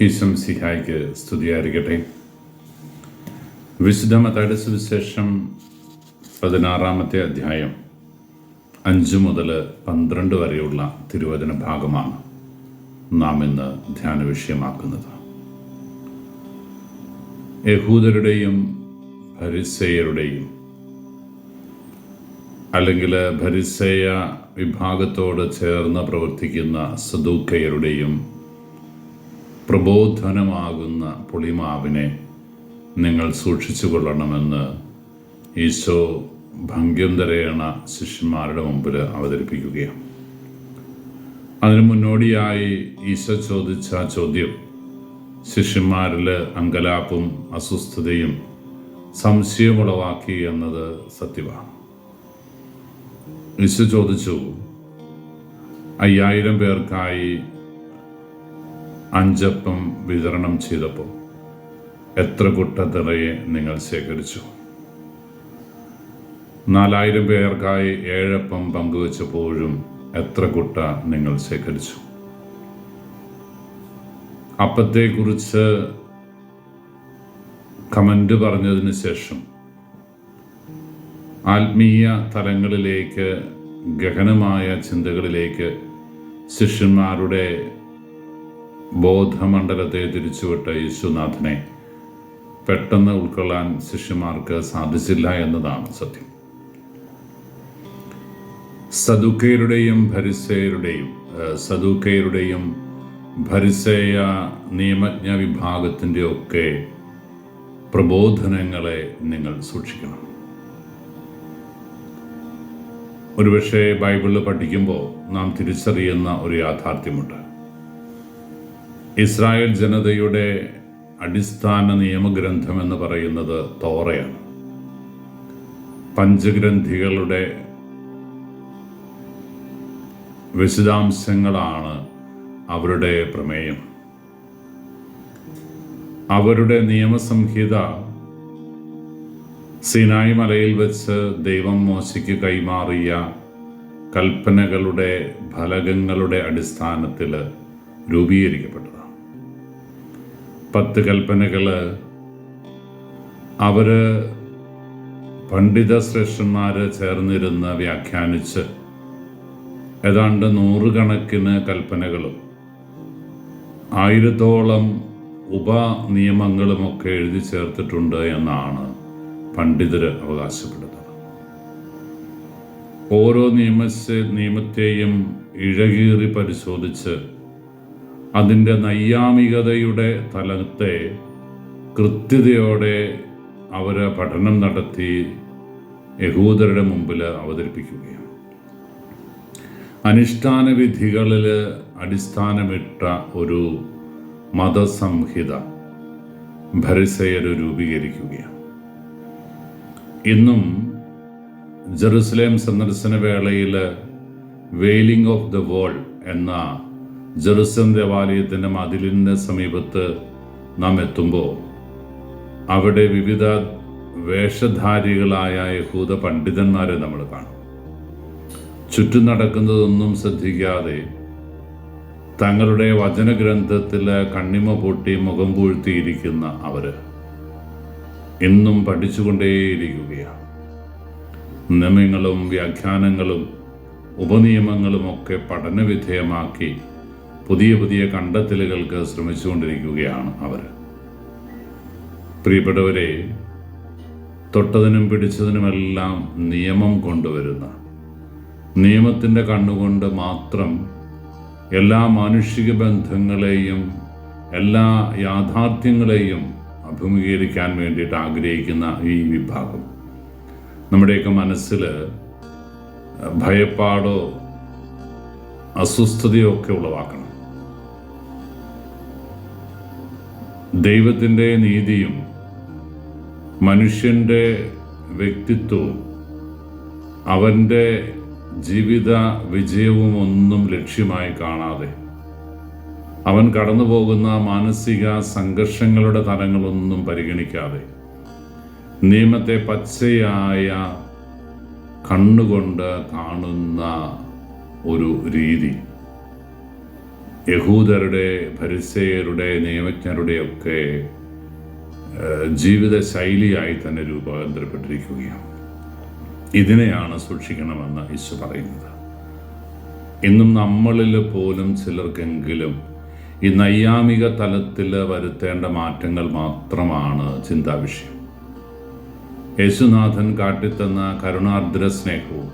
ഈശംസിഹായ്ക്ക് സ്തുതിയായിരിക്കട്ടെ. വിശുദ്ധ മത്തായിയുടെ സുവിശേഷം 16-ാമത്തെ അധ്യായം 5 മുതൽ 12 വരെയുള്ള തിരുവചന ഭാഗമാണ് നാം ഇന്ന് ധ്യാന വിഷയമാക്കുന്നത്. യഹൂദരുടെയും ഫരിസേയരുടെയും അല്ലെങ്കിൽ ഫരിസേയ വിഭാഗത്തോട് ചേർന്ന് പ്രവർത്തിക്കുന്ന സദൂക്കയരുടെയും പ്രബോധനമാകുന്ന പുളിമാവിനെ നിങ്ങൾ സൂക്ഷിച്ചു കൊള്ളണമെന്ന് ഈശോ ഭംഗ്യന്തരേണ ശിഷ്യന്മാരുടെ മുമ്പിൽ അവതരിപ്പിക്കുകയാണ്. അതിനു മുന്നോടിയായി ഈശോ ചോദിച്ച ചോദ്യം ശിഷ്യന്മാരിൽ അങ്കലാപ്പും അസ്വസ്ഥതയും സംശയമുളവാക്കി എന്നത് സത്യമാണ്. ഈശോ ചോദിച്ചു, 5000 പേർക്കായി 5 അപ്പം വിതരണം ചെയ്തപ്പോൾ എത്ര കുട്ട തിറയെ നിങ്ങൾ ശേഖരിച്ചു? 4000 പേർക്കായി 7 അപ്പം പങ്കുവച്ചപ്പോഴും എത്ര കുട്ട നിങ്ങൾ ശേഖരിച്ചു? അപ്പത്തെക്കുറിച്ച് കമന്റ് പറഞ്ഞതിന് ശേഷം ആത്മീയ തലങ്ങളിലേക്ക്, ഗഹനമായ ചിന്തകളിലേക്ക് ശിഷ്യന്മാരുടെ ബോധമണ്ഡലത്തെ തിരിച്ചുവിട്ട യേശുനാഥനെ പെട്ടെന്ന് ഉൾക്കൊള്ളാൻ ശിഷ്യന്മാർക്ക് സാധിച്ചില്ല എന്നതാണ് സത്യം. സദൂക്കയരുടെയും ഫരിസേയ നിയമജ്ഞ വിഭാഗത്തിൻ്റെ ഒക്കെ പ്രബോധനങ്ങളെ നിങ്ങൾ സൂക്ഷിക്കണം. ഒരുപക്ഷെ ബൈബിളിൽ പഠിക്കുമ്പോൾ നാം തിരിച്ചറിയുന്ന ഒരു യാഥാർത്ഥ്യമുണ്ട്. ഇസ്രായേൽ ജനതയുടെ അടിസ്ഥാന നിയമഗ്രന്ഥം എന്ന് പറയുന്നത് തോറയാണ്. പഞ്ചഗ്രന്ഥികളുടെ വിശദാംശങ്ങളാണ് അവരുടെ പ്രമേയം. അവരുടെ നിയമസംഹിത സീനായി മലയിൽ വെച്ച് ദൈവം മോശയ്ക്ക് കൈമാറിയ കൽപ്പനകളുടെ ഫലകങ്ങളുടെ അടിസ്ഥാനത്തിൽ രൂപീകരിക്കപ്പെട്ടതാണ്. 10 കൽപ്പനകൾ പണ്ഡിത ശ്രേഷ്ഠന്മാർ ചേർന്നിരുന്ന് വ്യാഖ്യാനിച്ച് ഏതാണ്ട് 100 കണക്കിന് കൽപ്പനകളും 1000-ഓളം ഉപനിയമങ്ങളുമൊക്കെ എഴുതി ചേർത്തിട്ടുണ്ട് എന്നാണ് പണ്ഡിതർ അവകാശപ്പെടുന്നത്. ഓരോ നിയമത്തെയും ഇഴകീറി പരിശോധിച്ച് അതിൻ്റെ നൈയാമികതയുടെ തലത്തെ കൃത്യതയോടെ അവർ പഠനം നടത്തി യഹൂദരുടെ മുമ്പിൽ അവതരിപ്പിക്കുകയാണ്. അനുഷ്ഠാന വിധികളിൽ അടിസ്ഥാനമിട്ട ഒരു മതസംഹിത ഫരിസേയർ രൂപീകരിക്കുകയാണ്. ഇന്നും ജെറുസലേം സന്ദർശന വേളയിൽ വെയിലിംഗ് ഓഫ് ദ വാൾ എന്ന ജെറുസലേം ദേവാലയത്തിൻ്റെ മതിലിൻ്റെ സമീപത്ത് നാം എത്തുമ്പോൾ അവിടെ വിവിധ വേഷധാരികളായ യഹൂദ പണ്ഡിതന്മാരെ നമ്മൾ കാണും. ചുറ്റും നടക്കുന്നതൊന്നും ശ്രദ്ധിക്കാതെ തങ്ങളുടെ വചനഗ്രന്ഥത്തിൽ കണ്ണിമ പൊട്ടി മുഖം പൂഴ്ത്തിയിരിക്കുന്ന അവർ ഇന്നും പഠിച്ചുകൊണ്ടേയിരിക്കുകയാണ്. നിയമങ്ങളും വ്യാഖ്യാനങ്ങളും ഉപനിയമങ്ങളുമൊക്കെ പഠനവിധേയമാക്കി പുതിയ കണ്ടെത്തലുകൾക്ക് ശ്രമിച്ചുകൊണ്ടിരിക്കുകയാണ് അവർ. പ്രിയപ്പെട്ടവരെ, തൊട്ടതിനും പിടിച്ചതിനുമെല്ലാം നിയമം കൊണ്ടുവരുന്ന, നിയമത്തിൻ്റെ കണ്ണുകൊണ്ട് മാത്രം എല്ലാ മാനുഷിക ബന്ധങ്ങളെയും എല്ലാ യാഥാർത്ഥ്യങ്ങളെയും അഭിമുഖീകരിക്കാൻ വേണ്ടിയിട്ട് ആഗ്രഹിക്കുന്ന ഈ വിഭാഗം നമ്മുടെയൊക്കെ മനസ്സിൽ ഭയപ്പാടോ അസ്വസ്ഥതയോ ഒക്കെ ഉളവാക്കണം. ദൈവത്തിൻ്റെ നീതിയും മനുഷ്യൻ്റെ വ്യക്തിത്വവും അവൻ്റെ ജീവിത വിജയവും ഒന്നും ലക്ഷ്യമായി കാണാതെ അവൻ കടന്നു പോകുന്ന മാനസിക സംഘർഷങ്ങളുടെ തലങ്ങളൊന്നും പരിഗണിക്കാതെ നിയമത്തെ പച്ചയായ കണ്ണുകൊണ്ട് കാണുന്ന ഒരു രീതി യഹൂദരുടെ, ഫരിസേയരുടെ, നിയമജ്ഞരുടെയൊക്കെ ജീവിത ശൈലിയായി തന്നെ രൂപാന്തരപ്പെട്ടിരിക്കുകയാണ്. ഇതിനെയാണ് സൂക്ഷിക്കണമെന്ന് ഈശോ പറയുന്നത്. ഇന്നും നമ്മളിൽ പോലും ചിലർക്കെങ്കിലും ഈ നൈയാമിക തലത്തിൽ വരുത്തേണ്ട മാറ്റങ്ങൾ മാത്രമാണ് ചിന്താവിഷയം. യേശുനാഥൻ കാട്ടിത്തന്ന കരുണാർദ്ര സ്നേഹവും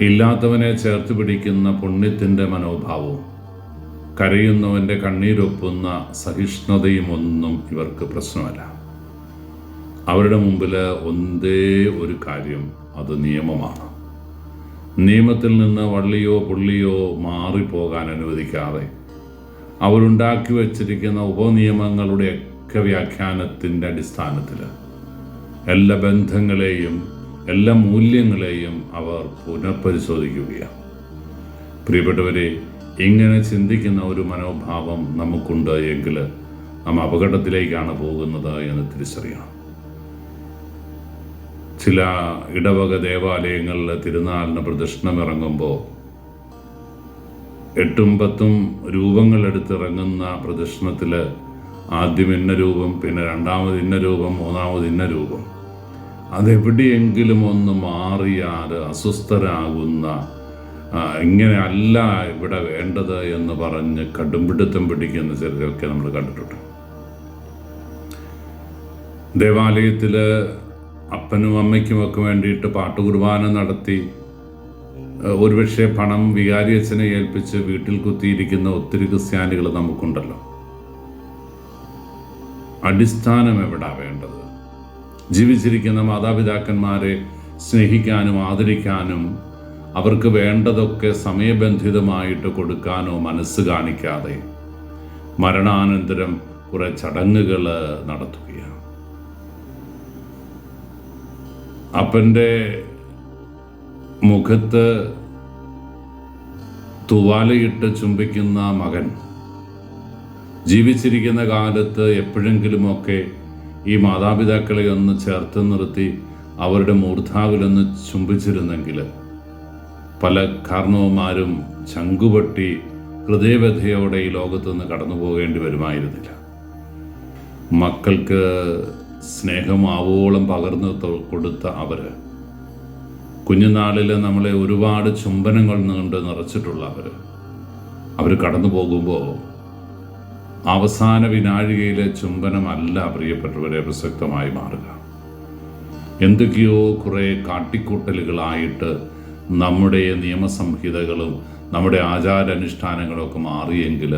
ഇല്ലാത്തവനെ ചേർത്ത് പിടിക്കുന്ന പുണ്യത്തിൻ്റെ മനോഭാവവും കരയുന്നവൻ്റെ കണ്ണീരൊപ്പുന്ന സഹിഷ്ണുതയും ഒന്നും ഇവർക്ക് പ്രശ്നമല്ല. അവരുടെ മുമ്പിൽ ഒന്നേ ഒരു കാര്യം, അത് നിയമമാണ്. നിയമത്തിൽ നിന്ന് വള്ളിയോ പുള്ളിയോ മാറിപ്പോകാൻ അനുവദിക്കാതെ അവരുണ്ടാക്കി വച്ചിരിക്കുന്ന ഉപനിയമങ്ങളുടെയൊക്കെ വ്യാഖ്യാനത്തിൻ്റെ അടിസ്ഥാനത്തിൽ എല്ലാ ബന്ധങ്ങളെയും എല്ലാ മൂല്യങ്ങളെയും അവർ പുനഃപരിശോധിക്കുകയാണ്. പ്രിയപ്പെട്ടവരെ, ഇങ്ങനെ ചിന്തിക്കുന്ന ഒരു മനോഭാവം നമുക്കുണ്ട് എങ്കിൽ നാം അപകടത്തിലേക്കാണ് പോകുന്നത് എന്ന് തിരിച്ചറിയണം. ചില ഇടവക ദേവാലയങ്ങളിൽ തിരുനാളിന് പ്രദക്ഷിണമിറങ്ങുമ്പോൾ 8-10 രൂപങ്ങളെടുത്തിറങ്ങുന്ന പ്രദക്ഷിണത്തിൽ ആദ്യം ഇന്ന രൂപം, പിന്നെ രണ്ടാമത് ഇന്ന രൂപം, മൂന്നാമത് ഇന്ന രൂപം, അതെവിടെയെങ്കിലും ഒന്ന് മാറിയാൽ അസ്വസ്ഥരാകുന്ന, ഇങ്ങനെ അല്ല ഇവിടെ വേണ്ടത് എന്ന് പറഞ്ഞ് കടുംപിടുത്തം പിടിക്കുന്ന ചിലരൊക്കെ നമ്മൾ കണ്ടിട്ടുണ്ട്. ദേവാലയത്തിൽ അപ്പനും അമ്മയ്ക്കുമൊക്കെ വേണ്ടിയിട്ട് പാട്ടുകുർബാന നടത്തി ഒരുപക്ഷെ പണം വികാരി അച്ഛനെ ഏൽപ്പിച്ച് വീട്ടിൽ കുത്തിയിരിക്കുന്ന ഒത്തിരി ക്രിസ്ത്യാനികൾ നമുക്കുണ്ടല്ലോ. അടിസ്ഥാനം എവിടാ വേണ്ടത്? ജീവിച്ചിരിക്കുന്ന മാതാപിതാക്കന്മാരെ സ്നേഹിക്കാനും ആദരിക്കാനും അവർക്ക് വേണ്ടതൊക്കെ സമയബന്ധിതമായിട്ട് കൊടുക്കാനോ മനസ്സ് കാണിക്കാതെ മരണാനന്തരം കുറെ ചടങ്ങുകൾ നടത്തുകയാണ്. അപ്പൻ്റെ മുഖത്ത് തുവാലയിട്ട് ചുംബിക്കുന്ന മകൻ ജീവിച്ചിരിക്കുന്ന കാലത്ത് എപ്പോഴെങ്കിലുമൊക്കെ ഈ മാതാപിതാക്കളെ ഒന്ന് ചേർത്ത് നിർത്തി അവരുടെ മൂർധാവിലൊന്ന് ചുംബിച്ചിരുന്നെങ്കിൽ പല കാരണവന്മാരും ചങ്കുപൊട്ടി ഹൃദയവ്യഥയോടെ ഈ ലോകത്തുനിന്ന് കടന്നു പോകേണ്ടി വരുമായിരുന്നില്ല. മക്കൾക്ക് സ്നേഹം ആവോളം പകർന്നു കൊടുത്ത കുഞ്ഞുനാളിൽ നമ്മളെ ഒരുപാട് ചുംബനങ്ങൾ കൊണ്ട് നിറച്ചിട്ടുള്ള അവർ കടന്നു പോകുമ്പോൾ അവസാന വിനാഴികയിലെ ചുംബനമല്ല പ്രിയപ്പെട്ടവരെ പ്രസക്തമായി മാറുക. എന്തൊക്കെയോ കുറേ കാട്ടിക്കൂട്ടലുകളായിട്ട് നമ്മുടെ നിയമസംഹിതകളും നമ്മുടെ ആചാരാനുഷ്ഠാനങ്ങളൊക്കെ മാറിയെങ്കിൽ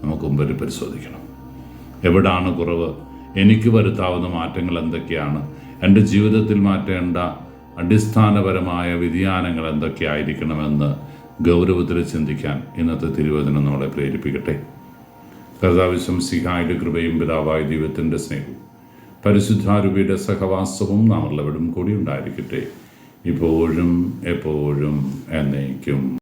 നമുക്ക് മുമ്പിൽ പരിശോധിക്കണം. എവിടാണ് കുറവ്? എനിക്ക് വരുത്താവുന്ന മാറ്റങ്ങൾ എന്തൊക്കെയാണ്? എൻ്റെ ജീവിതത്തിൽ മാറ്റേണ്ട അടിസ്ഥാനപരമായ വ്യതിയാനങ്ങൾ എന്തൊക്കെയായിരിക്കണമെന്ന് ഗൗരവത്തിൽ ചിന്തിക്കാൻ ഇന്നത്തെ തിരുവചനം നമ്മളെ പ്രേരിപ്പിക്കട്ടെ. കർത്താവ് ശംസിഹായുടെ കൃപയും പിതാവായ ദൈവത്തിൻ്റെ സ്നേഹവും പരിശുദ്ധാരൂപിയുടെ സഹവാസവും നാം എല്ലാവരും കൂടി ഉണ്ടായിരിക്കട്ടെ, ഇപ്പോഴും എപ്പോഴും എന്നേക്കും.